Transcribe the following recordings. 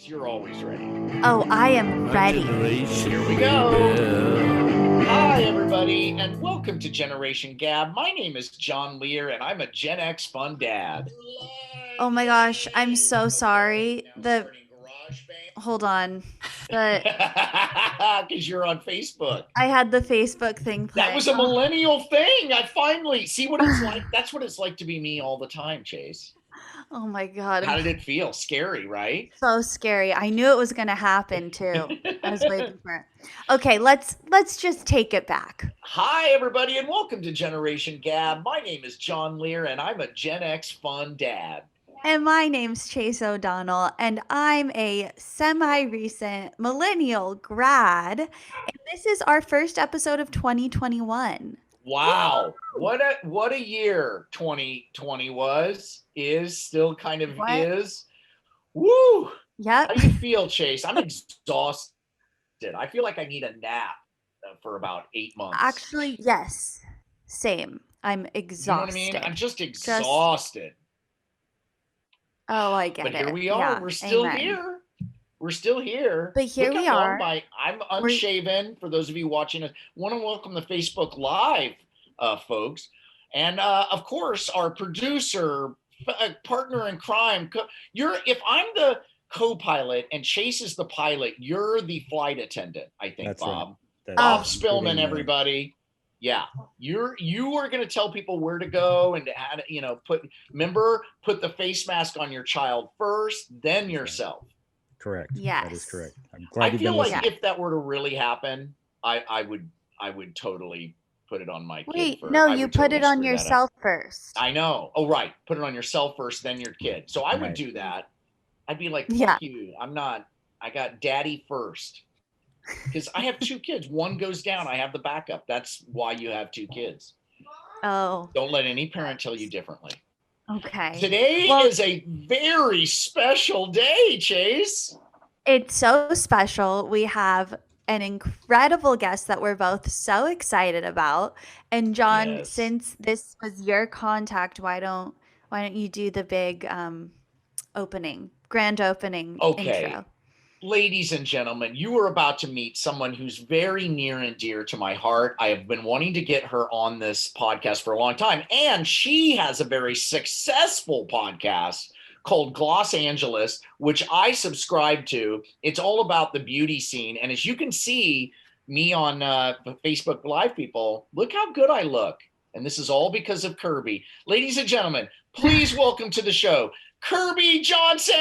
You're always ready. Oh, I am ready. Here we go. Hi, everybody, and welcome to Generation Gab. My name is John Lehr, and I'm a Gen X fun dad. Oh my gosh, I'm so sorry. Hold on. Because you're on Facebook. I had the Facebook thing playing. That was a millennial thing. I finally see what it's like. That's what it's like to be me all the time, Chase. Oh my God. How did it feel? Scary, right? So scary. I knew it was going to happen too. I was waiting for it. Okay, let's just take it back. Hi, everybody, and welcome to Generation Gab. My name is John Lehr, and I'm a Gen X fun dad. And my name's Chase O'Donnell, and I'm a semi-recent millennial grad. And this is our first episode of 2021. Wow, what a year 2020 is still kind of is. Woo! Yep. How do you feel, Chase? I'm exhausted. I feel like I need a nap for about 8 months. Actually, yes. Same. I'm exhausted. You know what I mean? I'm just exhausted. Oh, I get it. But here we are. Yeah, we're still here. We're still here. But here we are. I'm unshaven. For those of you watching us, want to welcome the Facebook Live folks. And of course, our producer, partner in crime. If I'm the co-pilot and Chase is the pilot, you're the flight attendant, I think. That's Bob. Right. Bob Spillman, everybody. Yeah, you are going to tell people where to go and how to, put the face mask on your child first, then yourself. Correct. Yes, that is correct. I'm glad I feel like if that were to really happen, I would totally put it on my kid. Wait, no, you put it on yourself first. I know. Oh, right. Put it on yourself first, then your kid. So I would do that. I'd be like, fuck you. I got daddy first. Because I have 2 kids. One goes down. I have the backup. That's why you have 2 kids. Oh. Don't let any parent tell you differently. Okay. Today is a very special day, Chase. It's so special. We have an incredible guest that we're both so excited about. And John, since this was your contact, why don't you do the big grand opening intro? Ladies and gentlemen, you are about to meet someone who's very near and dear to my heart. I have been wanting to get her on this podcast for a long time, and she has a very successful podcast called Gloss Angeles, which I subscribe to. It's all about the beauty scene, and as you can see me on Facebook Live, people, look how good I look, and this is all because of Kirby. Ladies and gentlemen, please welcome to the show, Kirby Johnson.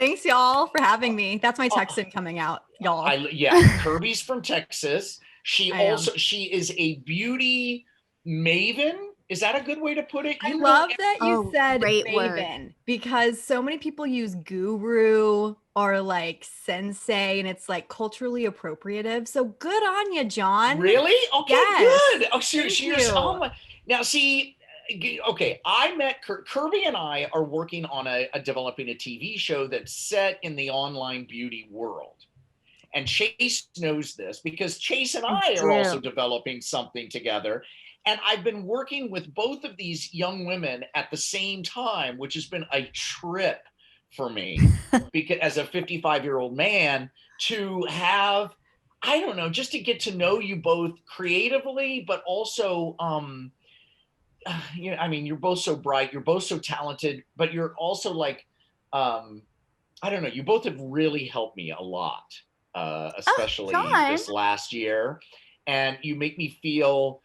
Thanks, y'all, for having me. That's my Texan coming out, y'all. Kirby's from Texas. She is a beauty maven. Is that a good way to put it? I love that you said maven, because so many people use guru or like sensei, and it's like culturally appropriative. So good on you, John. Really? Okay, yes. Good. Oh, seriously. Oh my. Now, see. Okay, I met Kirby and I are working on developing a TV show that's set in the online beauty world. And Chase knows this because Chase and I are also developing something together. And I've been working with both of these young women at the same time, which has been a trip for me because as a 55-year-old man to have, I don't know, just to get to know you both creatively, but also, you're both so bright, you're both so talented, but you're also like, I don't know, you both have really helped me a lot, especially this last year. And you make me feel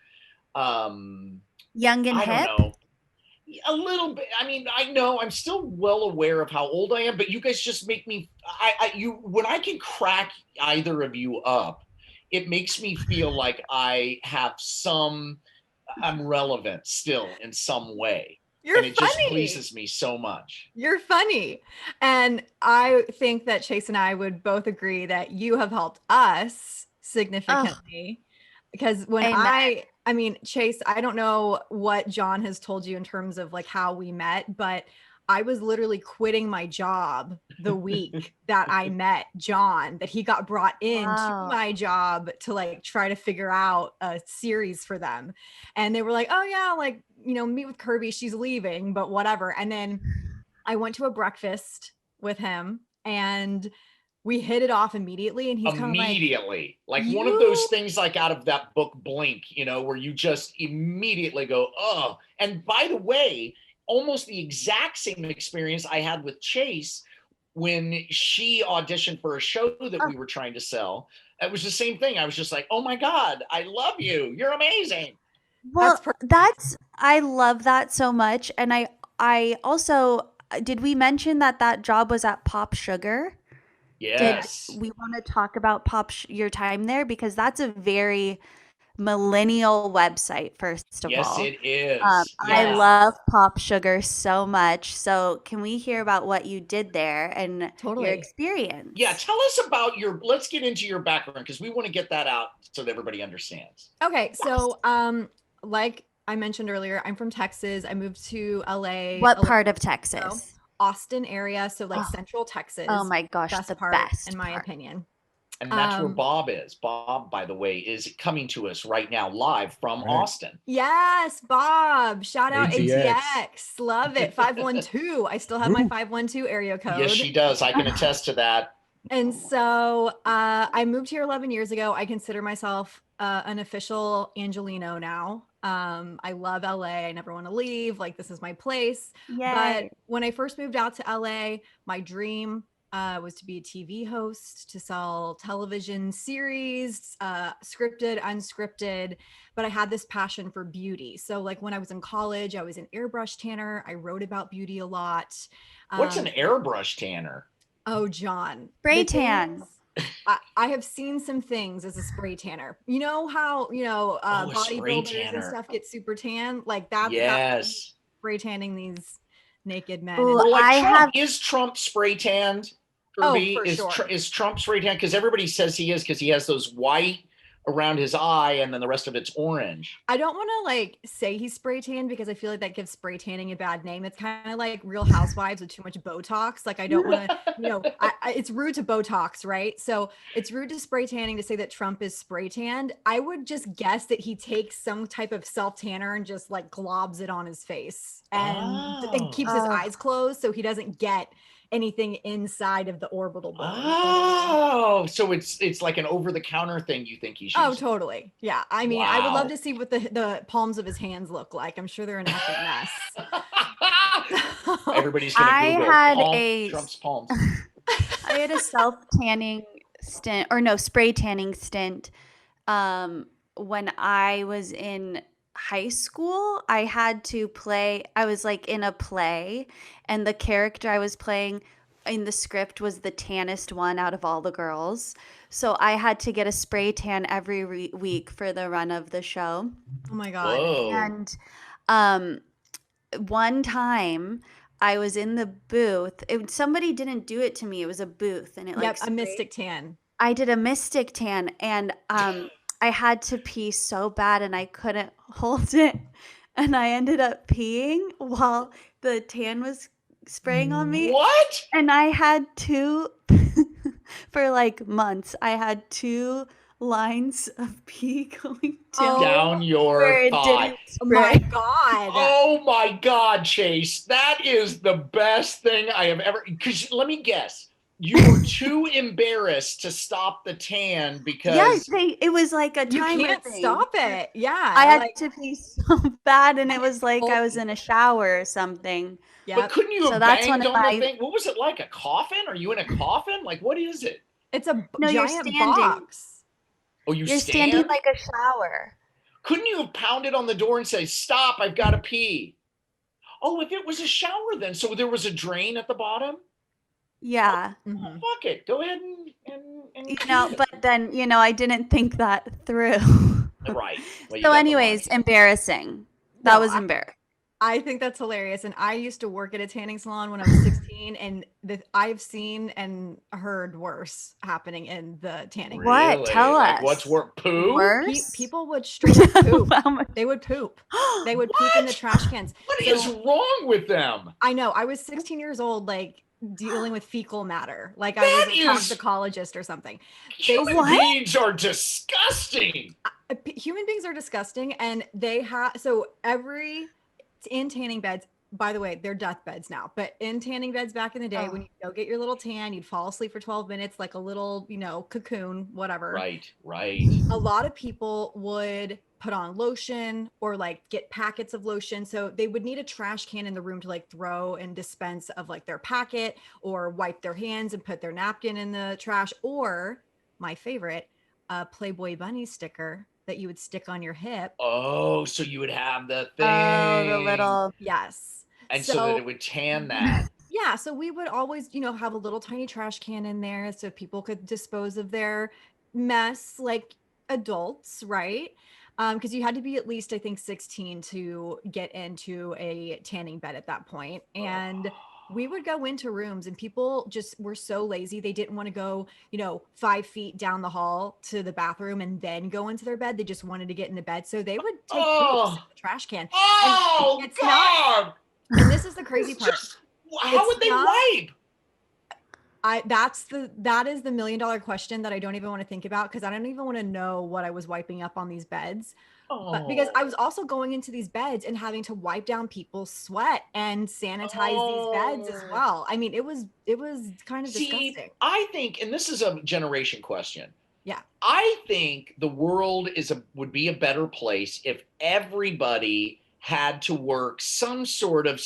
young and hip. I don't know, a little bit. I mean, I know I'm still well aware of how old I am, but you guys just make me, when I can crack either of you up, it makes me feel like I have I'm relevant still in some way. And it just pleases me so much. You're funny. And I think that Chase and I would both agree that you have helped us significantly. Because when I mean, Chase, I don't know what John has told you in terms of like how we met, but I was literally quitting my job the week that I met John, that he got brought into my job to like try to figure out a series for them. And they were like, oh yeah, like, meet with Kirby, she's leaving, but whatever. And then I went to a breakfast with him, and we hit it off immediately. And he's kind of like one of those things like out of that book Blink, you know, where you just immediately go, oh. And by the way, almost the exact same experience I had with Chase when she auditioned for a show that we were trying to sell. It was the same thing. I was just like, oh my God, I love you. You're amazing. Well, I love that so much. And I also, did we mention that job was at Pop Sugar? Yes. Did we want to talk about your time there? Because that's a very millennial website, first of all. Yes, it is. I love Pop Sugar so much. So can we hear about what you did there and your experience? Yeah, tell us about let's get into your background, because we want to get that out so that everybody understands. Okay, so like I mentioned earlier, I'm from Texas. I moved to LA. What part of Texas? Austin area, so like Central Texas. Oh my gosh, the best in my opinion. And that's where Bob is. Bob, by the way, is coming to us right now live from Austin. Yes, Bob. Shout out ATX. Love it. 512. I still have my 512 area code. Yes, she does. I can attest to that. And so I moved here 11 years ago. I consider myself an official Angelino now. I love LA. I never want to leave. Like, this is my place. But when I first moved out to LA, my dream was to be a TV host, to sell television series, scripted, unscripted. But I had this passion for beauty. So like when I was in college, I was an airbrush tanner. I wrote about beauty a lot. What's an airbrush tanner? Oh, John. Spray tan. I have seen some things as a spray tanner. You know how, bodybuilders and stuff get super tan? Like that's spray tanning these naked men. Well, like is Trump spray tanned? Kirby? Is Trump spray tanned? Because everybody says he is, because he has those white around his eye and then the rest of it's orange. I don't want to like say he's spray tanned because I feel like that gives spray tanning a bad name. It's kind of like Real Housewives with too much Botox. Like I don't want to, it's rude to Botox, right? So it's rude to spray tanning to say that Trump is spray tanned. I would just guess that he takes some type of self tanner and just like globs it on his face and keeps his eyes closed so he doesn't get anything inside of the orbital bone. Oh, so it's like an over-the-counter thing you think he's using. Oh, totally. Yeah. I mean, I would love to see what the palms of his hands look like. I'm sure they're an epic mess. Everybody's going to Google Trump's palms. I had a self-tanning stint, or no, spray tanning stint when I was in high school. I had to play, I was like in a play, and the character I was playing in the script was the tannest one out of all the girls. So I had to get a spray tan every week for the run of the show. Oh my God. Whoa. And one time I was in the booth. Somebody didn't do it to me. It was a booth, and a mystic tan. I did a mystic tan, and I had to pee so bad and I couldn't hold it. And I ended up peeing while the tan was spraying on me. What? And I had for like months, I had 2 lines of pee going down your thigh. Oh my God. Oh my God, Chase. That is the best thing I have ever, because let me guess. You were too embarrassed to stop the tan because it was like a timer you can't thing. Stop it. Yeah, I had to pee so bad, and it was like I was in a shower or something. Yeah, but couldn't you have banged on the thing? What was it like? A coffin? Are you in a coffin? Like, what is it? It's a giant you're standing. Box. Oh, you're standing like a shower. Couldn't you have pounded on the door and say, "Stop! I've got to pee"? Oh, if it was a shower, then so there was a drain at the bottom. Yeah. Mm-hmm. Fuck it. Go ahead and but then, I didn't think that through. Right. Well, so anyways, embarrassing. That was embarrassing. I think that's hilarious. And I used to work at a tanning salon when I was 16, and I've seen and heard worse happening in the tanning. What? Really? Tell us. What's poo? Worse? People would straight up poop. They would poop. They would poop in the trash cans. What is wrong with them? I know. I was 16 years old, like dealing with fecal matter. Like I was a toxicologist or something. Human beings are disgusting. Human beings are disgusting. And they have, in tanning beds, by the way, they're deathbeds now, but in tanning beds back in the day, when you go get your little tan, you'd fall asleep for 12 minutes, like a little, cocoon, whatever. Right. A lot of people would put on lotion or like get packets of lotion. So they would need a trash can in the room to like throw and dispense of like their packet, or wipe their hands and put their napkin in the trash, or my favorite, a Playboy bunny sticker that you would stick on your hip. Oh, so you would have the thing. Oh, the little. Yes. And so that it would tan that. Yeah. So we would always, have a little tiny trash can in there so people could dispose of their mess like adults, right? Because you had to be at least, I think, 16 to get into a tanning bed at that point. And we would go into rooms and people just were so lazy. They didn't want to go, 5 feet down the hall to the bathroom and then go into their bed. They just wanted to get into bed. So they would take poops in the trash can. Oh, and God. And this is the crazy part. How would they wipe? That is the $1 million question that I don't even want to think about, because I don't even want to know what I was wiping up on these beds. But because I was also going into these beds and having to wipe down people's sweat and sanitize these beds as well. I mean, it was kind of disgusting. I think, and this is a generation question. Yeah. I think the world would be a better place if everybody had to work some sort of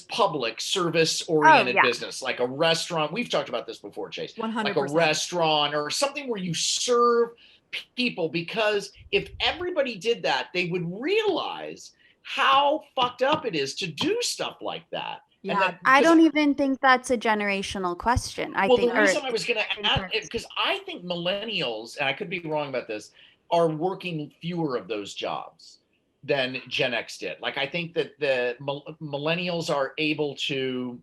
public service oriented business, like a restaurant. We've talked about this before, Chase. 100%. Like a restaurant or something where you serve people, because if everybody did that, they would realize how fucked up it is to do stuff like that. Yeah, I don't even think that's a generational question. The reason I was going to ask, because I think millennials, and I could be wrong about this, are working fewer of those jobs than Gen X did. Like, I think that the millennials are able to,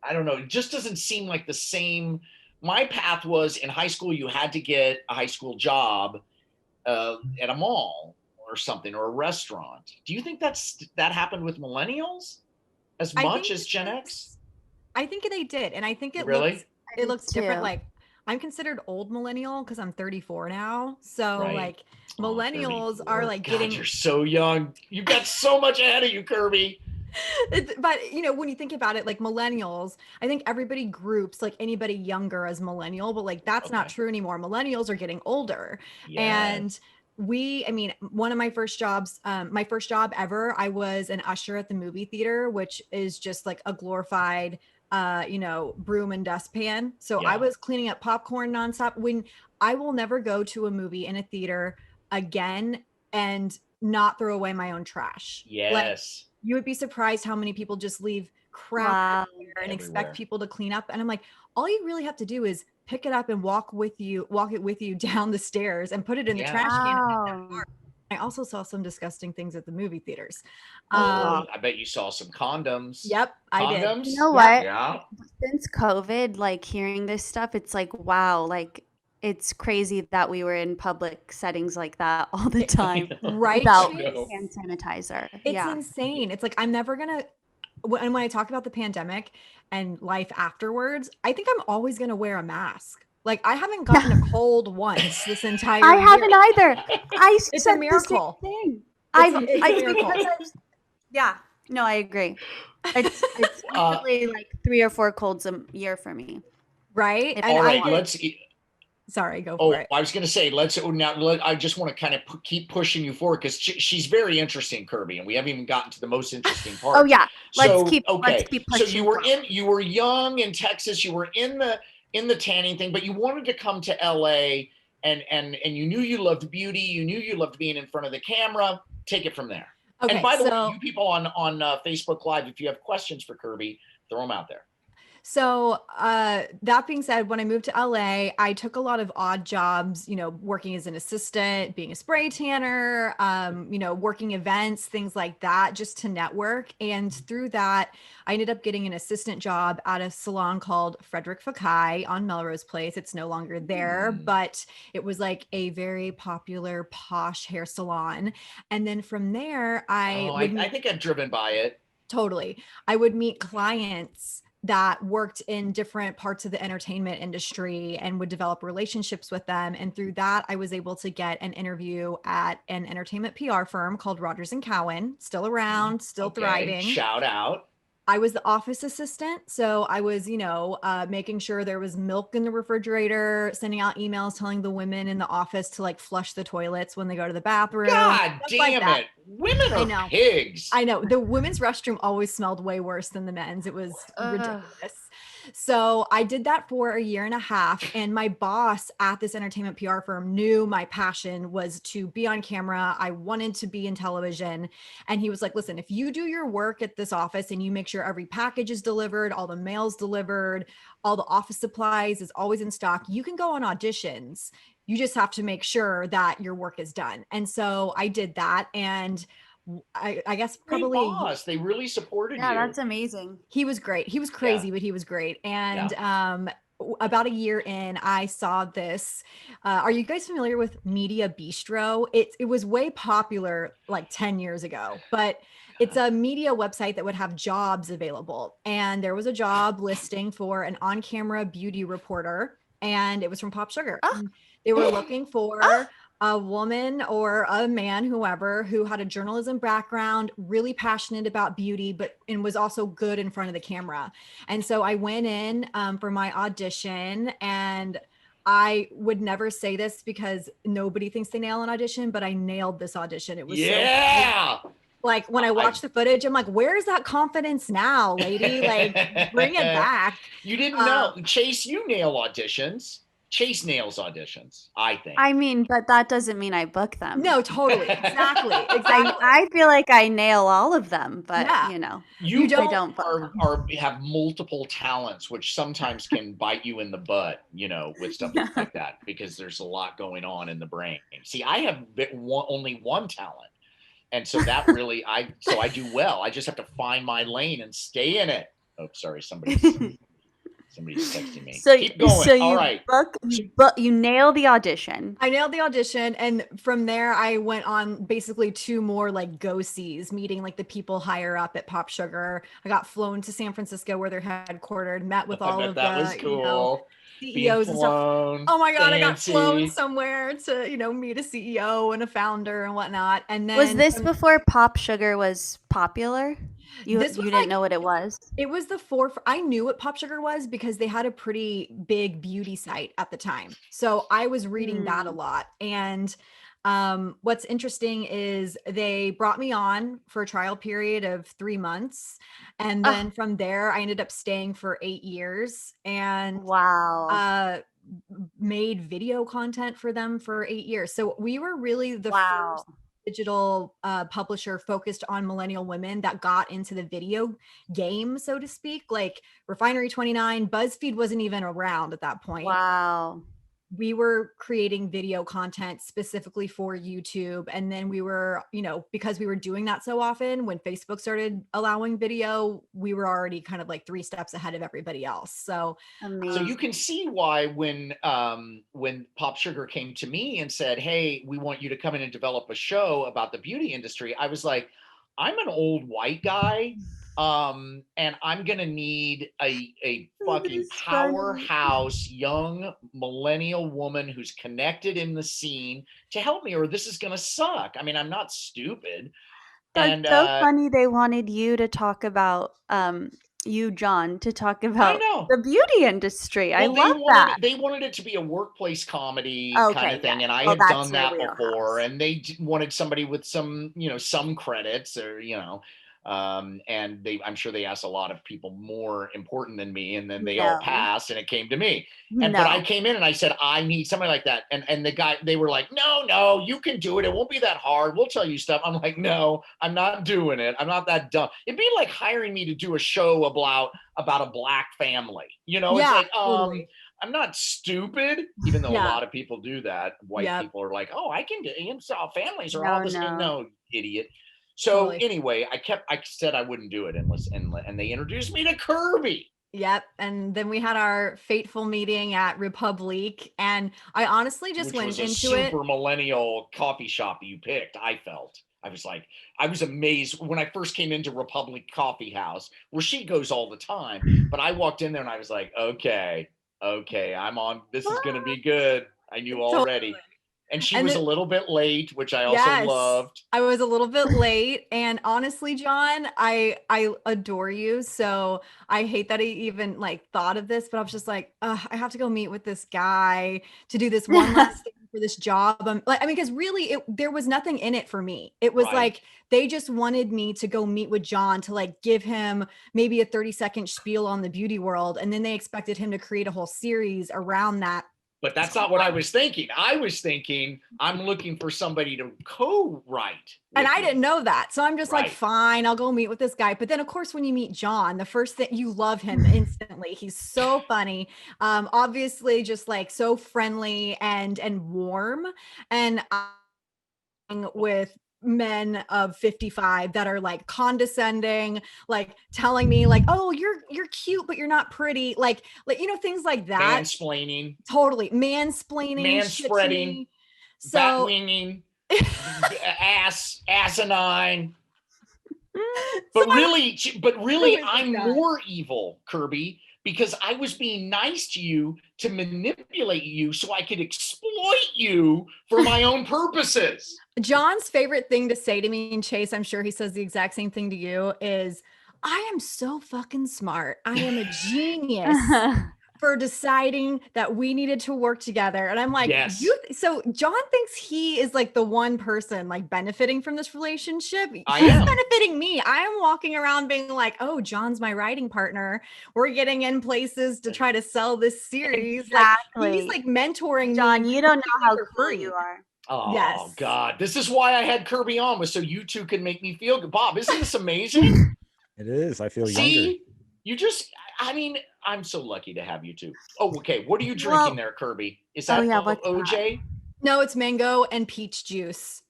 I don't know, it just doesn't seem like the same. My path was, in high school, you had to get a high school job at a mall or something, or a restaurant. Do you think that happened with millennials as much as Gen X? I think they did. And I think it looks different. Like, I'm considered old millennial because I'm 34 now. So like millennials are like getting. You're so young. You've got so much ahead of you, Kirby. But when you think about it, like millennials, I think everybody groups like anybody younger as millennial, but like that's not true anymore. Millennials are getting older. And one of my first jobs, my first job ever, I was an usher at the movie theater, which is just like a glorified broom and dustpan. So I was cleaning up popcorn nonstop. When I will never go to a movie in a theater again and not throw away my own trash. Yes. Like, you would be surprised how many people just leave crap and expect people to clean up. And I'm like, all you really have to do is pick it up and walk it with you down the stairs and put it in the trash can. I also saw some disgusting things at the movie theaters. I bet you saw some condoms. Yep, I did. You know what? Yeah. Since COVID, like hearing this stuff, it's like, wow, like it's crazy that we were in public settings like that all the time, right? Without hand sanitizer. It's insane. It's like, I'm never gonna. And when I talk about the pandemic and life afterwards, I think I'm always gonna wear a mask. Like, I haven't gotten a cold once this entire year. I haven't either. It's a miracle. Thing. No, I agree. It's usually like 3 or 4 colds a year for me. Right. And all right, sorry, go for it. I was going to say, I just want to kind of keep pushing you forward, because she's very interesting, Kirby, and we haven't even gotten to the most interesting part. Oh yeah. Let's keep so you were young in Texas, you were in the tanning thing, but you wanted to come to LA, and you knew you loved beauty, you knew you loved being in front of the camera. Take it from there. Okay, and by the way, you people on Facebook Live, if you have questions for Kirby, throw them out there. So that being said, when I moved to LA, I took a lot of odd jobs, working as an assistant, being a spray tanner, working events, things like that, just to network. And through that, I ended up getting an assistant job at a salon called Frederick Fekkai on Melrose Place. It's no longer there, but it was like a very popular posh hair salon. And then from there, I think I've driven by it. Totally. I would meet clients that worked in different parts of the entertainment industry and would develop relationships with them. And through that, I was able to get an interview at an entertainment PR firm called Rogers and Cowan, still around, still thriving. Shout out. I was the office assistant. So I was, making sure there was milk in the refrigerator, sending out emails telling the women in the office to like flush the toilets when they go to the bathroom. God damn it. Women are pigs. I know. The women's restroom always smelled way worse than the men's. It was ridiculous. So I did that for a year and a half. And my boss at this entertainment PR firm knew my passion was to be on camera. I wanted to be in television. And he was like, listen, if you do your work at this office and you make sure every package is delivered, all the mail's delivered, all the office supplies is always in stock, you can go on auditions. You just have to make sure that your work is done. And so I did that. And I guess probably boss. They really supported you. Yeah, that's amazing. He was great. He was crazy, but he was great. And about a year in, I saw this. Are you guys familiar with Media Bistro? It was way popular like 10 years ago, but it's a media website that would have jobs available. And there was a job listing for an on-camera beauty reporter, and it was from Pop Sugar. They were looking for a woman or a man, whoever, who had a journalism background, really passionate about beauty, and was also good in front of the camera. And so I went in for my audition, and I would never say this because nobody thinks they nail an audition, but I nailed this audition. It was so like when I watched the footage, I'm like, where's that confidence now, lady? Like, bring it back. You didn't know. Chase, you nail auditions. Chase nails auditions, I think. I mean, but that doesn't mean I book them. No, totally. Exactly. I feel like I nail all of them, but you don't have multiple talents, which sometimes can bite you in the butt, with stuff like that, because there's a lot going on in the brain. See, I have only one talent. And so that really, I do well. I just have to find my lane and stay in it. Oh, sorry. Somebody's texting me. So, keep going. So all right. You nail the audition. I nailed the audition. And from there, I went on basically 2 more like go-sees, meeting like the people higher up at Pop Sugar. I got flown to San Francisco where they're headquartered, met with all of that was cool. CEOs and stuff. Oh my God, fancy. I got flown somewhere to, meet a CEO and a founder and whatnot. And then was this before Pop Sugar was popular? You didn't know what it was? It was I knew what Pop Sugar was because they had a pretty big beauty site at the time. So I was reading that a lot. And what's interesting is they brought me on for a trial period of 3 months. And then from there, I ended up staying for 8 years and made video content for them for 8 years. So we were really the first digital publisher focused on millennial women that got into the video game, so to speak. Like Refinery 29, BuzzFeed wasn't even around at that point. Wow. We were creating video content specifically for YouTube. And then we were, because we were doing that so often, when Facebook started allowing video, we were already kind of like 3 steps ahead of everybody else. So you can see why when Pop Sugar came to me and said, hey, we want you to come in and develop a show about the beauty industry, I was like, I'm an old white guy. And I'm going to need a fucking powerhouse young millennial woman who's connected in the scene to help me, or this is going to suck. I mean, I'm not stupid. That's so funny. They wanted you to talk about, John, to talk about the beauty industry. Well, I love that. They wanted it to be a workplace comedy kind of thing. And I had done that before. And they wanted somebody with some, some credits or, and I'm sure they asked a lot of people more important than me, and then they all passed and it came to me. But I came in and I said, I need somebody like that. And they were like, no, you can do it. It won't be that hard. We'll tell you stuff. I'm like, no, I'm not doing it. I'm not that dumb. It'd be like hiring me to do a show about a Black family. It's like, totally. I'm not stupid, even though a lot of people do that. White people are like, oh, I can do it. Families are all the same. No, idiot. So anyway, I said I wouldn't do it and they introduced me to Kirby. Yep. And then we had our fateful meeting at Republic, and I honestly just went into it. Super millennial coffee shop you picked, I felt. I was amazed when I first came into Republic Coffee House, where she goes all the time. But I walked in there and I was like, okay, I'm on. This is going to be good. I knew already. Totally. And she was a little bit late, which I also loved. I was a little bit late. And honestly, John, I adore you. So I hate that I even like thought of this, but I was just like, I have to go meet with this guy to do this one last thing for this job. Because really there was nothing in it for me. It was like, they just wanted me to go meet with John to like give him maybe a 30-second spiel on the beauty world. And then they expected him to create a whole series around that. But that's not what I was thinking. I was thinking I'm looking for somebody to co-write. And I didn't know that. So I'm just like, fine, I'll go meet with this guy. But then of course, when you meet John, the first thing, you love him instantly. He's so funny. Obviously just like so friendly and warm. And with men of 55 that are like condescending, like telling me like, oh, you're cute, but you're not pretty. Like, things like that. Mansplaining. Totally. Mansplaining. Manspreading. So batwinging. Asinine. But really, I'm more evil, Kirby, because I was being nice to you to manipulate you so I could exploit you for my own purposes. John's favorite thing to say to me, and Chase, I'm sure he says the exact same thing to you, is, I am so fucking smart. I am a genius for deciding that we needed to work together. And I'm like, so John thinks he is like the one person like benefiting from this relationship. He's benefiting me. I am walking around being like, oh, John's my writing partner. We're getting in places to try to sell this series. Exactly. Like, he's like mentoring John, me. you don't know how cool you are. Oh, yes. God. This is why I had Kirby on, was so you two can make me feel good. Bob, isn't this amazing? It is. I feel younger. You just, I'm so lucky to have you two. Oh, okay. What are you drinking there, Kirby? Is that OJ? No, it's mango and peach juice.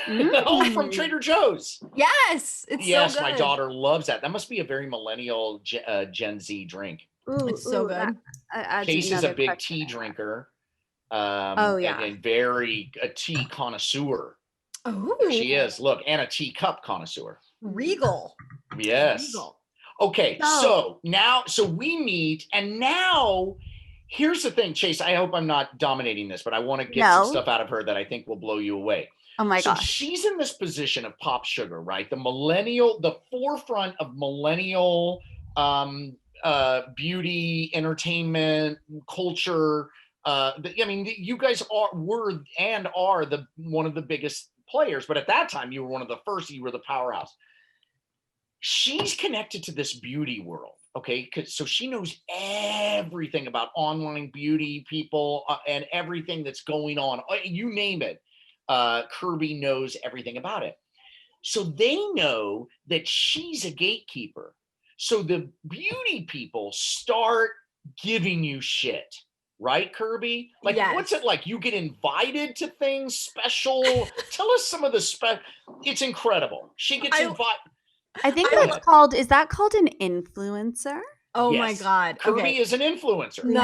Oh, from Trader Joe's. Yes. It's so good. My daughter loves that. That must be a very millennial Gen Z drink. It's so good. Case is a big tea drinker. And very a tea connoisseur. Oh, there she is. Look, and a teacup connoisseur. Regal. Yes. Regal. Okay, so we meet, and now here's the thing, Chase. I hope I'm not dominating this, but I want to get some stuff out of her that I think will blow you away. Oh my gosh. She's in this position of pop sugar, right? The forefront of millennial beauty, entertainment, culture. You guys are one of the biggest players, but at that time you were one of the first. You were the powerhouse. She's connected to this beauty world, okay? So she knows everything about online beauty people and everything that's going on. You name it, Kirby knows everything about it. So they know that she's a gatekeeper. So the beauty people start giving you shit. Right, Kirby? Like, what's it like? You get invited to things special? Tell us some of the It's incredible. She gets invited. I think is that called an influencer? Oh my God. Kirby is an influencer. No,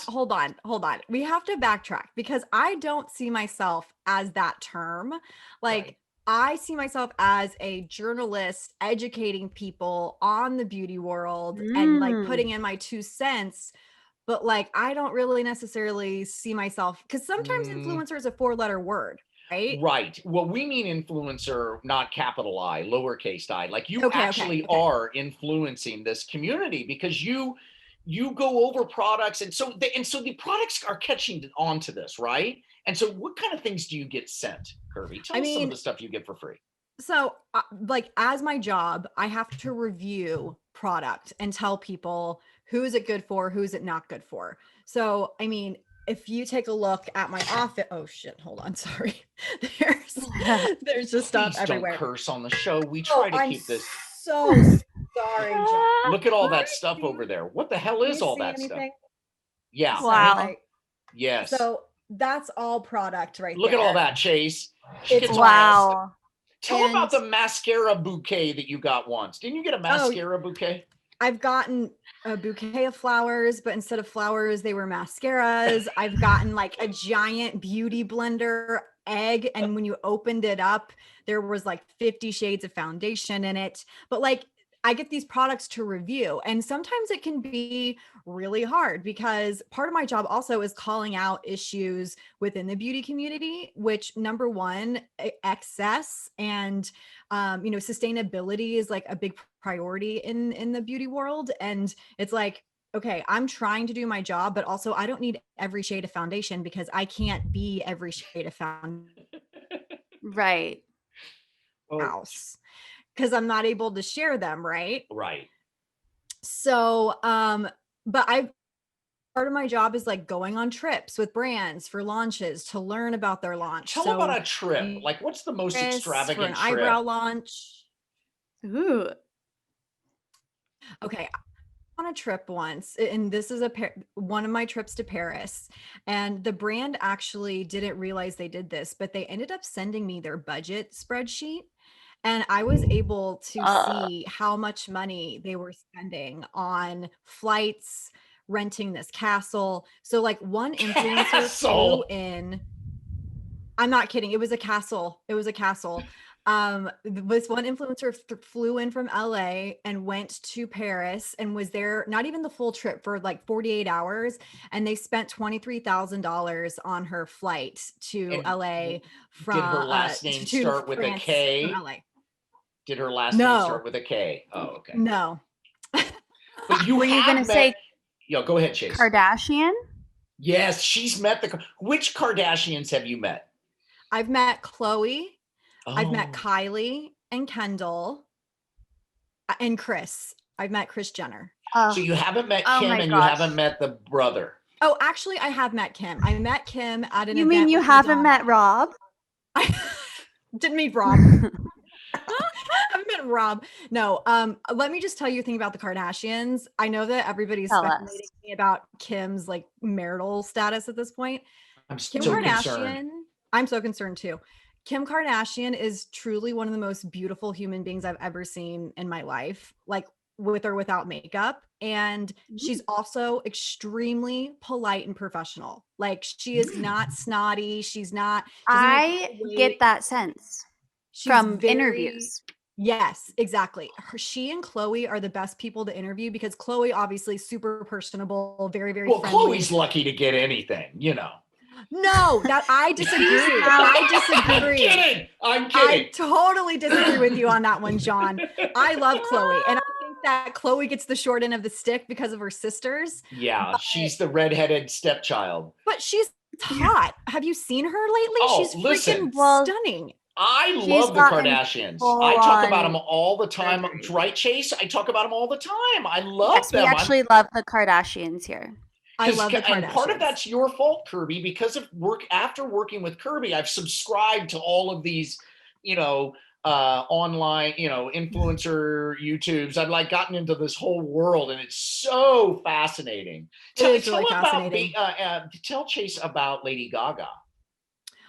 hold on. We have to backtrack because I don't see myself as that term. Like, I see myself as a journalist educating people on the beauty world and like putting in my 2 cents. But like, I don't really necessarily see myself, because sometimes influencer is a 4-letter word, right? Right. Well, we mean influencer, not capital I, lowercase I. Like you actually are influencing this community because you go over products. And so the products are catching on to this, right? And so what kind of things do you get sent, Kirby? Tell us some of the stuff you get for free. So like as my job, I have to review product and tell people who is it good for, who is it not good for. So, I mean, if you take a look at my office, oh shit, hold on, sorry. There's just stuff everywhere. Don't curse on the show. We try to keep this. So sorry, John. Look at all that stuff over there. What the hell is all that stuff? Yeah. Wow. Yes. So that's all product right there. Look at all that, Chase. Wow. Tell about the mascara bouquet that you got once. Didn't you get a mascara bouquet? I've gotten a bouquet of flowers, but instead of flowers, they were mascaras. I've gotten like a giant beauty blender egg. And when you opened it up, there was like 50 shades of foundation in it. But like, I get these products to review, and sometimes it can be really hard because part of my job also is calling out issues within the beauty community, which number one, excess and, sustainability is like a big priority in the beauty world. And it's like, okay, I'm trying to do my job, but also I don't need every shade of foundation because I can't be every shade of foundation. Right. House. Because I'm not able to share them, right? Right. So, but part of my job is like going on trips with brands for launches to learn about their launch. Tell about a trip. Like, what's the most extravagant for an trip? eyebrow launch? Ooh. Okay. On a trip once, and this is one of my trips to Paris, and the brand actually didn't realize they did this, but they ended up sending me their budget spreadsheet. And I was able to see how much money they were spending on flights, renting this castle. So like one influencer flew in. I'm not kidding. It was a castle. This one influencer flew in from LA and went to Paris and was there not even the full trip for like 48 hours. And they spent $23,000 on her flight to LA from did her last name start with a K? From LA. Did her last name start with a K? Oh, okay. No. But were you going to say? Yo, go ahead, Chase. Kardashian? Yes, she's met which Kardashians have you met? I've met Khloe. Oh. I've met Kylie and Kendall and Kris. I've met Kris Jenner. So you haven't met Kim and you haven't met the brother. Oh, actually, I have met Kim. I met Kim at an event. You mean you haven't met Rob? I didn't meet Rob. I've met Rob. No, let me just tell you a thing about the Kardashians. I know that everybody's speculating about Kim's like marital status at this point. I'm so concerned. I'm so concerned too. Kim Kardashian is truly one of the most beautiful human beings I've ever seen in my life, like with or without makeup. And she's also extremely polite and professional. Like she is not snotty. I get that sense from interviews. Yes, exactly. She and Khloe are the best people to interview because Khloe obviously super personable, very, very friendly. Khloe's lucky to get anything, No, that I disagree. I disagree. I'm kidding. I totally disagree with you on that one, John. I love Khloe, and I think that Khloe gets the short end of the stick because of her sisters. Yeah, she's the redheaded stepchild. But she's hot. Have you seen her lately? She's freaking stunning. I love the Kardashians. I talk about them all the time. Right, Chase? I talk about them all the time. I love them. We actually love the Kardashians here. I love the Kardashians. And part of that's your fault, Kirby, because of after working with Kirby, I've subscribed to all of these, online, influencer YouTubes. I've like gotten into this whole world and it's so fascinating. Tell Chase about Lady Gaga.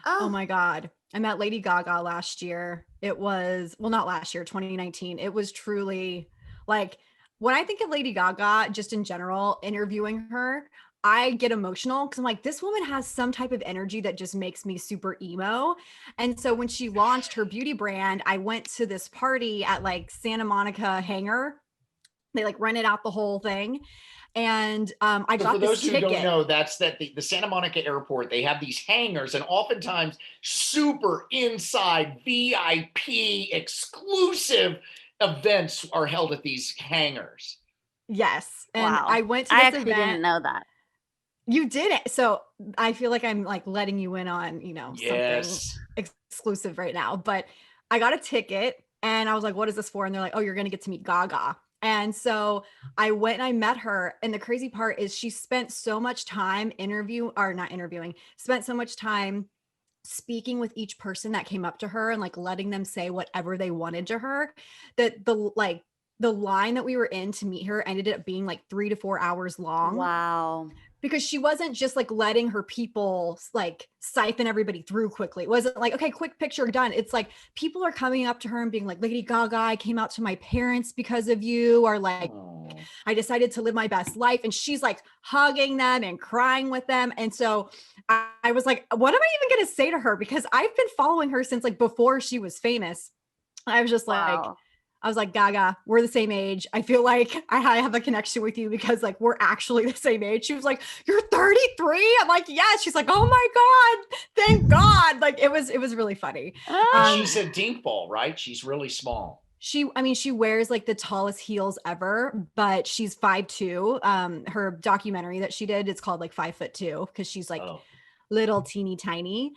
Oh my God. I met Lady Gaga last year. It was, not last year, 2019. It was truly like, when I think of Lady Gaga, just in general, interviewing her, I get emotional because I'm like, this woman has some type of energy that just makes me super emo. And so when she launched her beauty brand, I went to this party at like Santa Monica Hangar. They like rented out the whole thing. And I got this ticket. For those who don't know, that's the Santa Monica airport. They have these hangars and oftentimes super inside VIP exclusive events are held at these hangars. Yes. And I went to this event. I didn't know that. You didn't. So I feel like I'm like letting you in on, something exclusive right now. But I got a ticket and I was like, what is this for? And they're like, oh, you're going to get to meet Gaga. And so I went and I met her. And the crazy part is she spent so much time spent so much time speaking with each person that came up to her and like letting them say whatever they wanted to her, that the line that we were in to meet her ended up being like 3 to 4 hours long. Wow. because she wasn't just like letting her people like siphon everybody through quickly. It wasn't like, okay, quick picture, done. It's like people are coming up to her and being like, Lady Gaga, I came out to my parents because of you, or like, I decided to live my best life. And she's like hugging them and crying with them. And so I was like, what am I even going to say to her? Because I've been following her since like before she was famous. I was just like, I was like, Gaga, we're the same age. I feel like I have a connection with you because like we're actually the same age. She was like, you're 33. I'm like, yes. She's like, oh my God, thank God. Like it was really funny. She's a dink ball, right? She's really small. She wears like the tallest heels ever, but she's 5'2". Her documentary that she did, it's called like 5'2" because she's like little teeny tiny.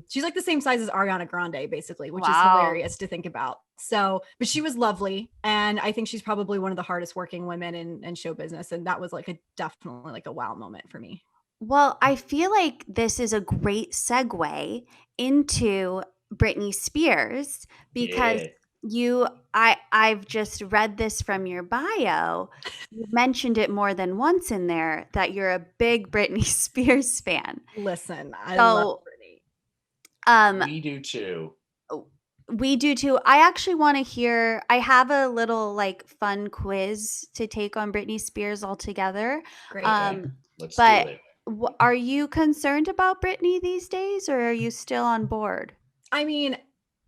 She's like the same size as Ariana Grande basically, which is hilarious to think about. So, but she was lovely. And I think she's probably one of the hardest working women in show business. And that was like definitely like a wow moment for me. Well, I feel like this is a great segue into Britney Spears because I've just read this from your bio. You mentioned it more than once in there that you're a big Britney Spears fan. Listen, I love Britney. We do too. We do too. I actually want to hear, I have a little like fun quiz to take on Britney Spears altogether. Great. Let's do it. Are you concerned about Britney these days or are you still on board? I mean,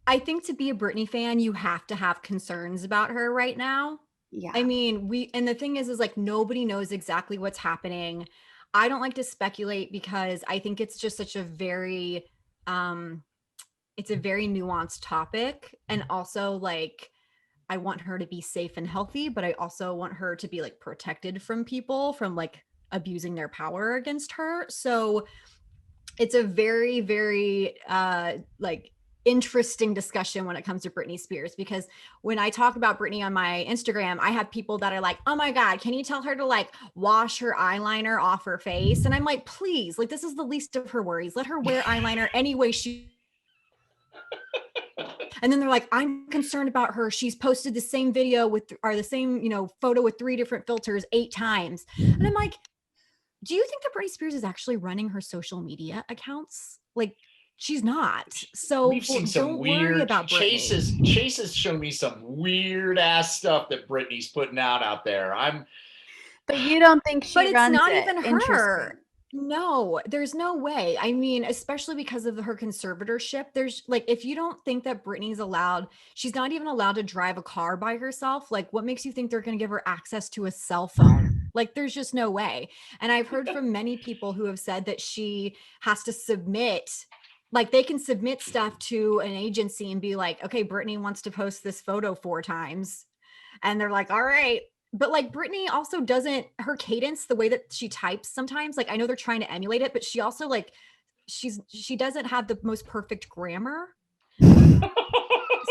I think to be a Britney fan, you have to have concerns about her right now. Yeah. I mean, and the thing is like nobody knows exactly what's happening. I don't like to speculate because I think it's just such a very, it's a very nuanced topic. And also like, I want her to be safe and healthy, but I also want her to be like protected from people from like abusing their power against her. So it's a very, very like interesting discussion when it comes to Britney Spears, because when I talk about Britney on my Instagram, I have people that are like, oh my God, can you tell her to like wash her eyeliner off her face? And I'm like, please, like, this is the least of her worries. Let her wear eyeliner anyway. And then they're like, I'm concerned about her. She's posted the same video or the same, photo with 3 different filters 8 times. And I'm like, do you think that Britney Spears is actually running her social media accounts? Like, she's not. So we've seen some weird about Britney. Chase has shown me some weird ass stuff that Britney's putting out there. But you don't think she runs it? But it's not even her. No, there's no way. I mean, especially because of her conservatorship, there's like, if you don't think that Britney's allowed, she's not even allowed to drive a car by herself. Like, what makes you think they're going to give her access to a cell phone? Like, there's just no way. And I've heard from many people who have said that she has to submit, like they can submit stuff to an agency and be like, okay, Britney wants to post this photo 4 times. And they're like, all right. But like Britney also doesn't, her cadence, the way that she types sometimes, like I know they're trying to emulate it, but she also like, she doesn't have the most perfect grammar.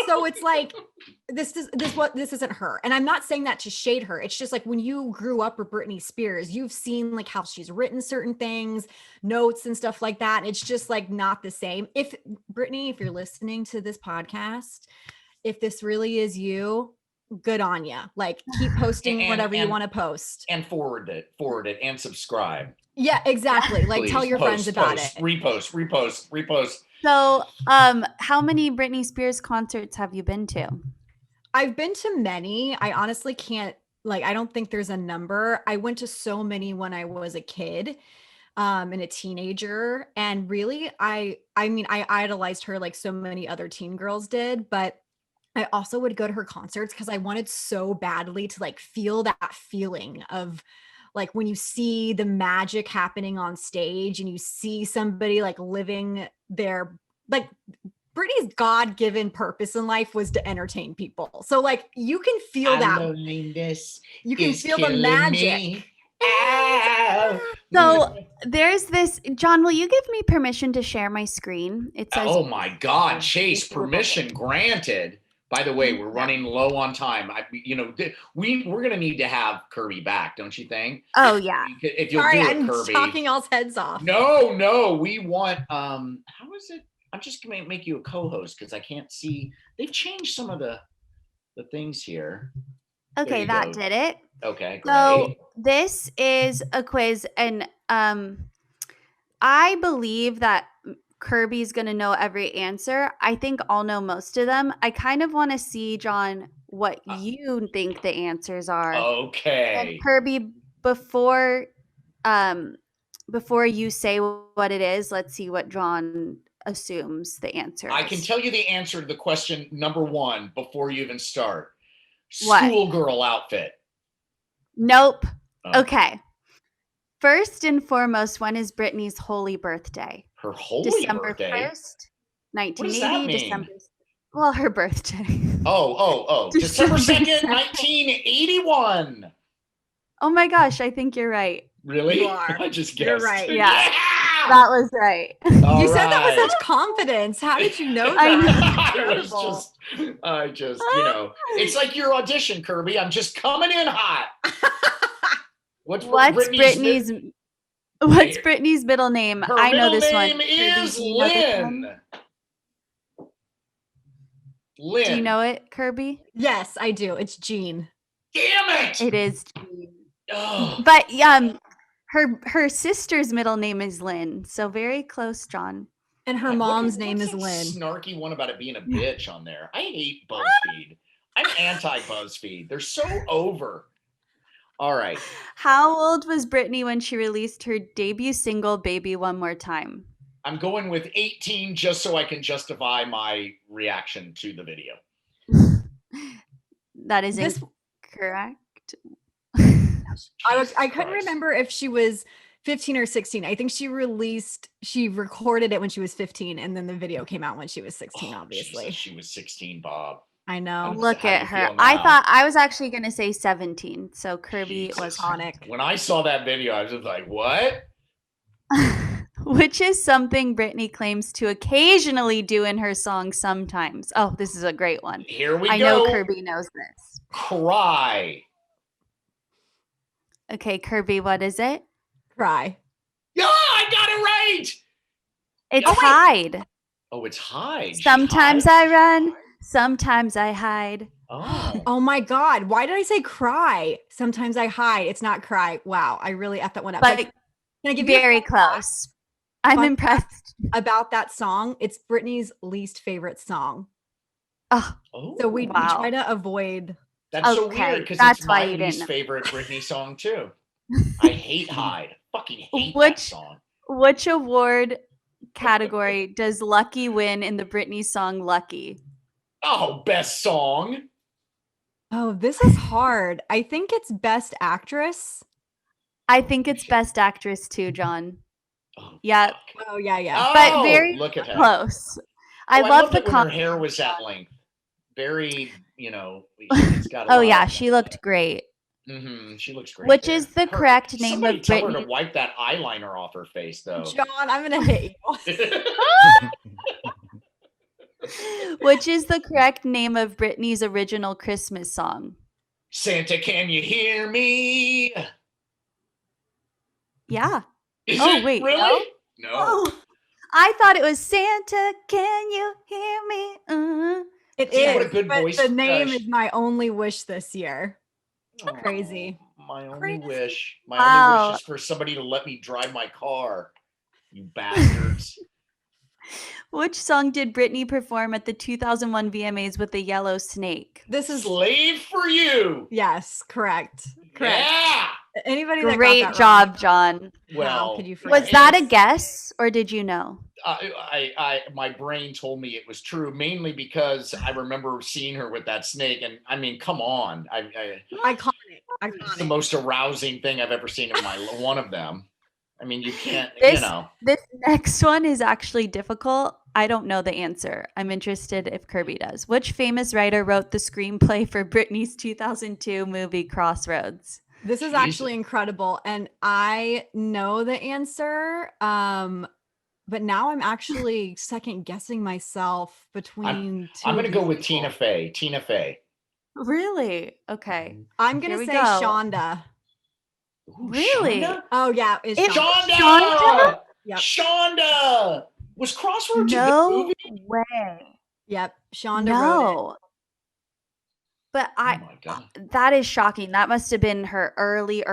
So it's like, this isn't her. And I'm not saying that to shade her. It's just like when you grew up with Britney Spears, you've seen like how she's written certain things, notes and stuff like that. It's just like not the same. If Britney, if you're listening to this podcast, if this really is you, good on you. Like keep posting whatever you want to post. And forward it and subscribe. Yeah, exactly. Like please, tell your friends about it. Repost. So, how many Britney Spears concerts have you been to? I've been to many. I honestly can't, like, I don't think there's a number. I went to so many when I was a kid, and a teenager. And really, I mean, I idolized her like so many other teen girls did, but I also would go to her concerts because I wanted so badly to like feel that feeling of like when you see the magic happening on stage and you see somebody like living their, like Britney's God-given purpose in life was to entertain people. So like you can feel that. Loneliness you can feel the magic. So there's this, John, will you give me permission to share my screen? It says, oh my God, Chase, permission granted. By the way, we're running low on time. We're going to need to have Kirby back, don't you think? Oh, yeah. If you'll do it, I'm Kirby. talking y'all's heads off. No. We want, how is it? I'm just going to make you a co-host because I can't see. They've changed some of the things here. Okay, that did it. Okay, great. So this is a quiz, and I believe that Kirby's going to know every answer. I think I'll know most of them. I kind of want to see, John, what you think the answers are. Okay. And Kirby, before you say what it is, let's see what John assumes the answer is. I can tell you the answer to the question number 1 before you even start. What? Schoolgirl outfit. Nope. Oh. Okay. First and foremost, when is Britney's holy birthday? Her holy December birthday? 1st, 1980. What does that mean? December. Well, her birthday. Oh. December 2nd, 1981. Oh my gosh, I think you're right. Really? You are. I just guessed. You're right. Yeah. That was right. All you said that with right. such confidence. How did you know I that? know. I just, it's like your audition, Kirby. I'm just coming in hot. What's Britney's middle name? Her I know this one. Her middle name is Lynn. Lynn. Do you know it, Kirby? Yes, I do. It's Jean. Damn it! It is Jean. Oh. But her sister's middle name is Lynn, so very close, John. And her mom's name is Lynn. Snarky one about it being a bitch on there. I hate BuzzFeed. I'm anti-BuzzFeed. They're so over. All right. How old was Brittany when she released her debut single, Baby One More Time? I'm going with 18 just so I can justify my reaction to the video. That is incorrect. I couldn't remember if she was 15 or 16. I think she recorded it when she was 15, and then the video came out when she was 16, obviously. Jesus, she was 16, Bob. I know. Look at her. I was actually going to say 17. So Kirby was iconic. When I saw that video, I was just like, what? Which is something Britney claims to occasionally do in her song sometimes. Oh, this is a great one. Here we go. I know Kirby knows this. Cry. Okay, Kirby, what is it? Cry. Yeah, I got it right. It's hide. Oh, it's hide. Sometimes I run. Sometimes I hide. Oh my God. Why did I say cry? Sometimes I hide. It's not cry. Wow. I really effed that one up. But can I give very you close. I'm impressed. About that song. It's Britney's least favorite song. Oh. So we try to avoid. That's so weird because it's my least favorite Britney song too. I hate Hide. Fucking hate that song. Which award category does Lucky win in the Britney song Lucky? Oh, best song. Oh, this is hard. I think it's best actress. I think it's best actress too, John. Oh, yeah. Fuck. Oh, yeah. But very look at close. I love the when her hair was that length. Very, it's got yeah, she looked great. Mm-hmm. She looks great. Which is the correct name of Britney. Tell her to wipe that eyeliner off her face, though. John, I'm gonna hit you. Which is the correct name of Britney's original Christmas song? Santa, can you hear me? Yeah. Wait, really? No. Oh, I thought it was Santa, can you hear me? It is. What a good voice. The name is my only wish this year. Oh, crazy. My only wish. My only wish is for somebody to let me drive my car. You bastards. Which song did Britney perform at the 2001 VMAs with the yellow snake? This is Slave for You. Yes, correct. Yeah. Anybody that Great got that job, wrong. John. Well, could you forget? Was that a guess or did you know? My brain told me it was true, mainly because I remember seeing her with that snake, and I mean, come on, iconic. It's the most arousing thing I've ever seen in my one of them. I mean, you can't, This next one is actually difficult. I don't know the answer. I'm interested if Kirby does. Which famous writer wrote the screenplay for Britney's 2002 movie Crossroads? This is actually incredible. And I know the answer. But now I'm actually second guessing myself between two. I'm going to go with Tina Fey. Tina Fey. Really? Okay. I'm going to say Shonda. Really? Shonda? Oh, yeah. It's Shonda! Shonda? Yep. Shonda! Was Crossroads no a good movie? way. Yep. Shonda wrote it. But Oh my God. that is shocking. That must have been her early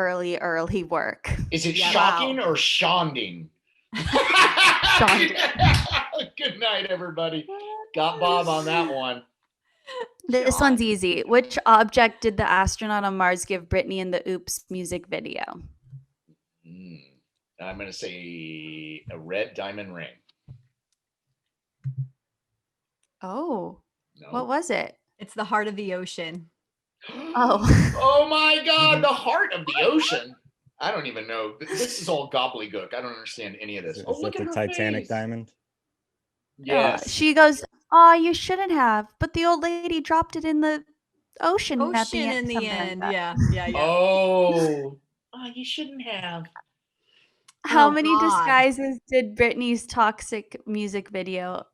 work. Is it Yeah. shocking or shonding? Shonding. Good night, everybody. Got Bob on that one. This one's easy. Which object did the astronaut on Mars give Brittany in the Oops music video? I'm going to say a red diamond ring. Oh, No. what was it? It's the heart of the ocean. Oh my God, the heart of the ocean. I don't even know. This is all gobbledygook. I don't understand any of this. Is that the Titanic face. diamond? Yes. She goes, "Oh, you shouldn't have." But the old lady dropped it in the ocean at the end. Like Yeah. Oh, you shouldn't have. How many disguises did Britney's toxic music video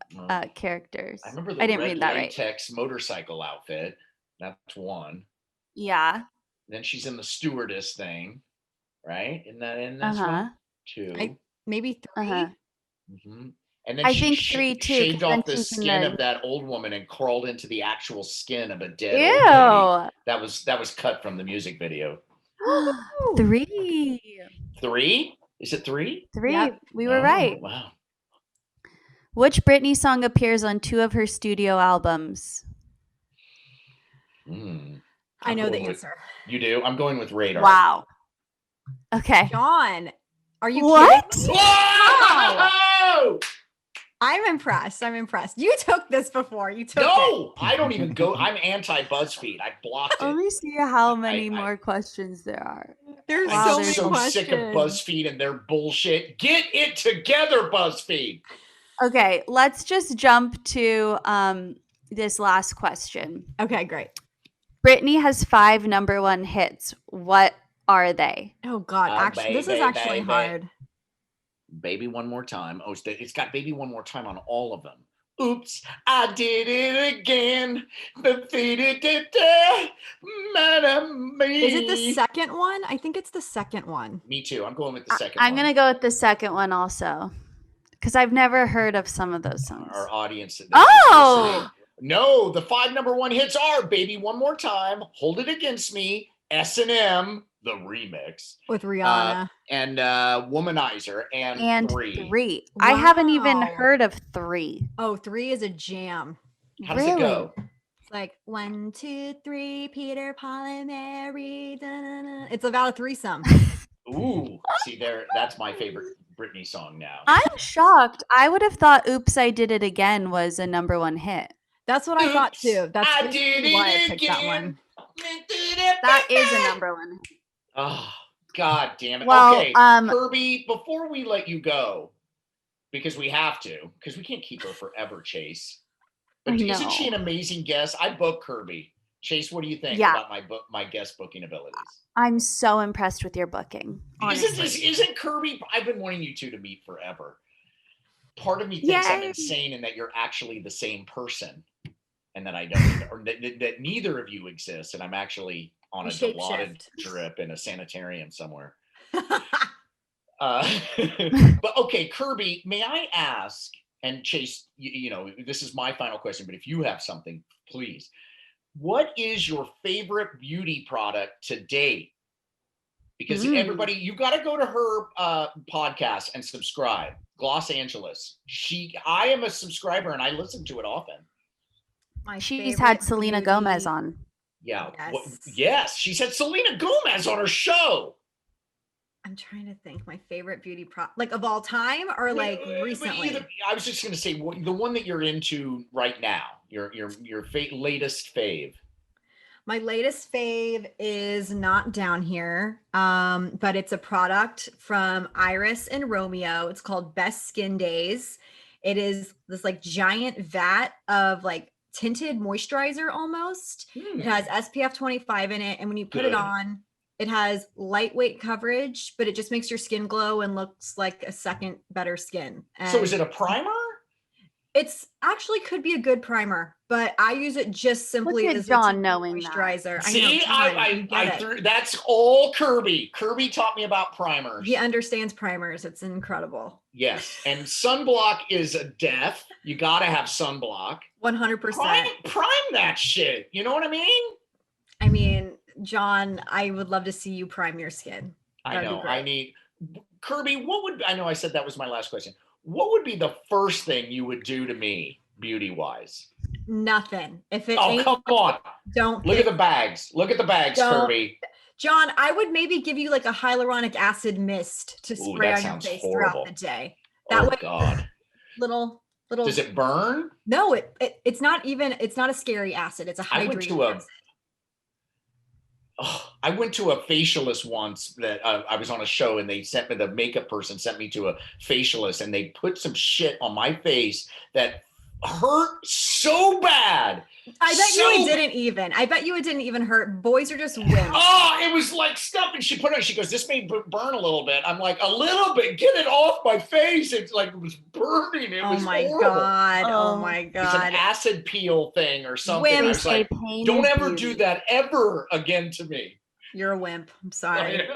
characters? I remember the I didn't red read that latex motorcycle outfit. That's one. Yeah. Then she's in the stewardess thing, right? Isn't that in this one? Two. Maybe three. Mm-hmm. And then I think three too. Shaved off the skin of that old woman and crawled into the actual skin of a dead old lady. That was cut from the music video. Three. Three? Is it three? Three. Yep. We were right. Wow. Which Britney song appears on 2 of her studio albums? I know the answer. You do? I'm going with Radar. Wow. Okay. John, are you kidding me? Whoa! I'm impressed. You took this before. You took it. No, I don't even go. I'm anti-BuzzFeed. I blocked it. Let me see how many more questions there are. There's I'm so many questions. Sick of BuzzFeed and their bullshit. Get it together, BuzzFeed. Okay, let's just jump to this last question. Okay, great. Britney has 5 #1 hits. What are they? Oh God, this is actually hard. Baby One More Time. Oh, it's got Baby One More Time on all of them. Oops, I did it again. Is it the second one? I think it's the second one. Me too. I'm going with the second one. I'm going to go with the second one also. Because I've never heard of some of those songs. Our audience. Oh! No, the 5 #1 hits are Baby One More Time, Hold It Against Me, S&M, the remix. With Rihanna. And Womanizer and 3. Wow. I haven't even heard of 3. Oh, 3 is a jam. How does it go? It's like 1, 2, 3, Peter, Paul, and Mary. Da-da-da. It's about a threesome. Ooh, see there, that's my favorite Britney song now. I'm shocked. I would have thought Oops, I Did It Again was a #1 hit. That's what I thought too. That's why I picked that one. That is a #1 hit. Oh, God damn it. Well, okay, Kirby, before we let you go, because we have to, because we can't keep her forever, Chase. But isn't she an amazing guest? I booked Kirby. Chase, what do you think about my guest booking abilities? I'm so impressed with your booking. Isn't Kirby? I've been wanting you two to meet forever. Part of me thinks I'm insane and that you're actually the same person, and that I don't, or that neither of you exist, and I'm actually on a Dilaudid drip in a sanitarium somewhere. But okay, Kirby, may I ask? And Chase, you know, this is my final question, but if you have something, please. What is your favorite beauty product to date? Because everybody, you got to go to her podcast and subscribe. Los Angeles. I am a subscriber and I listen to it often. She's had Selena Gomez on. Yeah. Yes. She's had Selena Gomez on her show. I'm trying to think my favorite beauty product, like of all time or like recently. I was just going to say the one that you're into right now, your latest fave. My latest fave is not down here, but it's a product from Iris and Romeo. It's called Best Skin Days. It is this like giant vat of like tinted moisturizer almost. It has SPF 25 in it. And when you put it on, it has lightweight coverage, but it just makes your skin glow and looks like a second better skin. And so is it a primer? It's actually could be a good primer, but I use it just simply as a moisturizer. See, I threw, that's all Kirby. Kirby taught me about primers. He understands primers. It's incredible. Yes, and sunblock is a death. You got to have sunblock. 100%. Prime that shit. You know what I mean? I mean, John, I would love to see you prime your skin. I know. I need Kirby. I know I said that was my last question. What would be the first thing you would do to me, beauty wise? Nothing. If it ain't, come on. Don't look at the bags. Look at the bags, Kirby. John, I would maybe give you like a hyaluronic acid mist to spray on your face throughout the day. That way, God. Little. Does it burn? No, it's not a scary acid. It's a hydrating acid. I went to a facialist once that I was on a show, and the makeup person sent me to a facialist, and they put some shit on my face that hurt so bad. I bet you it didn't even hurt. Boys are just wimps. Oh, it was like stuff. And she put it on, she goes, this may burn a little bit. I'm like, a little bit, get it off my face. It's like, it was burning. It was horrible. God. Oh my God. It's an acid peel thing or something. I was like, don't ever do that ever again to me. You're a wimp. I'm sorry.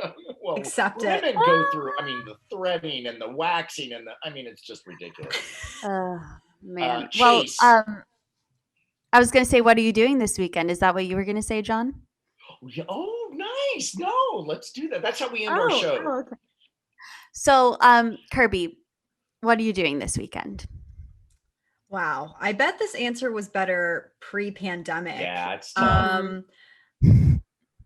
Well, accept it. Women go through, the threading and the waxing and it's just ridiculous. Man. Well, I was going to say, what are you doing this weekend? Is that what you were going to say, John? Oh, nice. No, let's do that. That's how we end our show. Oh, okay. So, Kirby, what are you doing this weekend? Wow. I bet this answer was better pre-pandemic. Yeah, it's tough.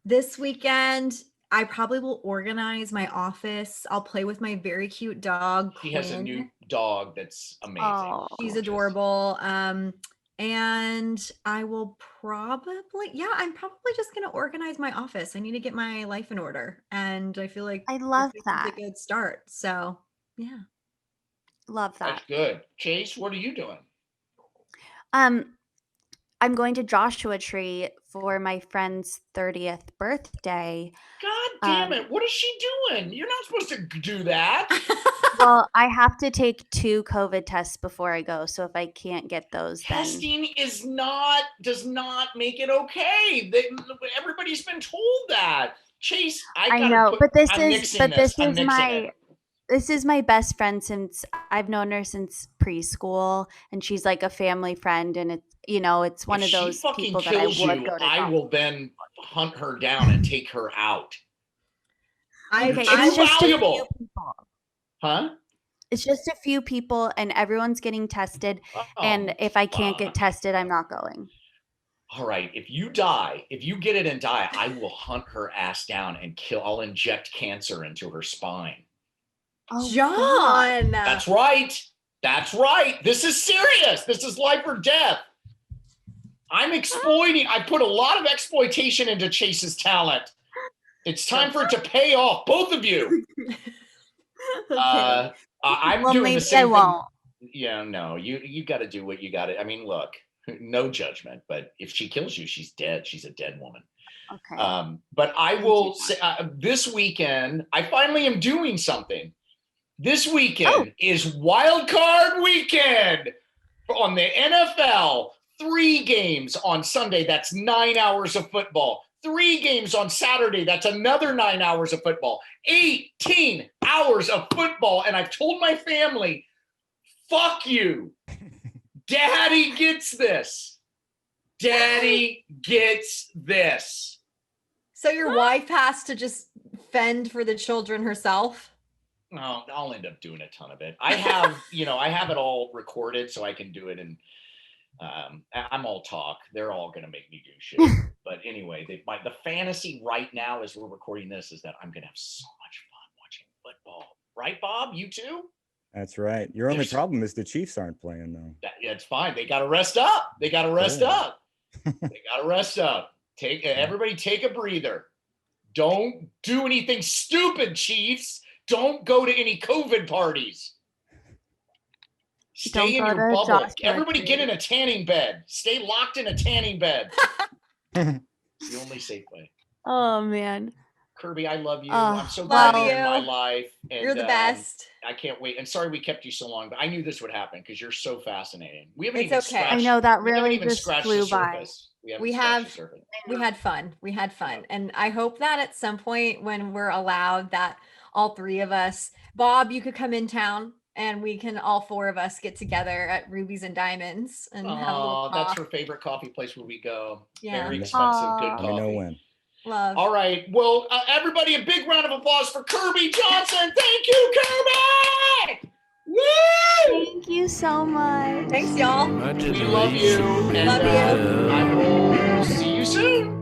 This weekend, I probably will organize my office. I'll play with my very cute dog. He has a new dog that's amazing. Oh, she's adorable. And I will I'm probably just going to organize my office. I need to get my life in order. And I feel like I love that. It's a good start. So, yeah. Love that. That's good. Chase, what are you doing? I'm going to Joshua Tree for my friend's 30th birthday. God damn it. What is she doing? You're not supposed to do that. Well, I have to take 2 COVID tests before I go. So if I can't get those, testing does not make it okay. Everybody's been told that. Chase, I know, but this is my best friend since I've known her since preschool, and she's like a family friend, and it's one of those people that I would go to. I will then hunt her down and take her out. It's just valuable. A few people. Huh? It's just a few people, and everyone's getting tested. And if I can't get tested, I'm not going. All right. If you get it and die, I will hunt her ass down and kill. I'll inject cancer into her spine. Oh, John. That's right. This is serious. This is life or death. I'm exploiting. I put a lot of exploitation into Chase's talent. It's time for it to pay off, both of you. Okay. I'm doing the same thing. Yeah, no, you got to do what you got to. Look, no judgment, but if she kills you, she's dead. She's a dead woman. Okay. But I will say this weekend, I finally am doing something. This weekend is wild card weekend on the NFL. 3 games on Sunday. That's 9 hours of football. 3 games on Saturday. That's another 9 hours of football. 18 hours of football. And I've told my family, fuck you. Daddy gets this. Daddy gets this. So your wife has to just fend for the children herself? No, I'll end up doing a ton of it. I have, I have it all recorded so I can do it. And I'm all talk. They're all going to make me do shit. But anyway, the fantasy right now as we're recording this is that I'm going to have so much fun watching football. Right, Bob? You too? That's right. Your only problem is the Chiefs aren't playing, though. It's fine. They got to rest up. Everybody take a breather. Don't do anything stupid, Chiefs. Don't go to any COVID parties. Stay in your bubble. Everybody get in a tanning bed. Stay locked in a tanning bed. It's the only safe way. Oh, man. Kirby, I love you. I'm so glad you're in my life. And, you're the best. I can't wait. And sorry we kept you so long, but I knew this would happen because you're so fascinating. We haven't even scratched. I know that really just flew by. We had fun. And I hope that at some point when we're allowed that all 3 of us, Bob, you could come in town and we can all 4 of us get together at Rubies and Diamonds and have a little talk. That's her favorite coffee place where we go. Yeah. Very expensive, good Let coffee. me know when. Love. All right. Well, everybody, a big round of applause for Kirby Johnson. Thank you, Kirby. Woo! Thank you so much. Thanks, y'all. We love you. And Love you. I will see you soon.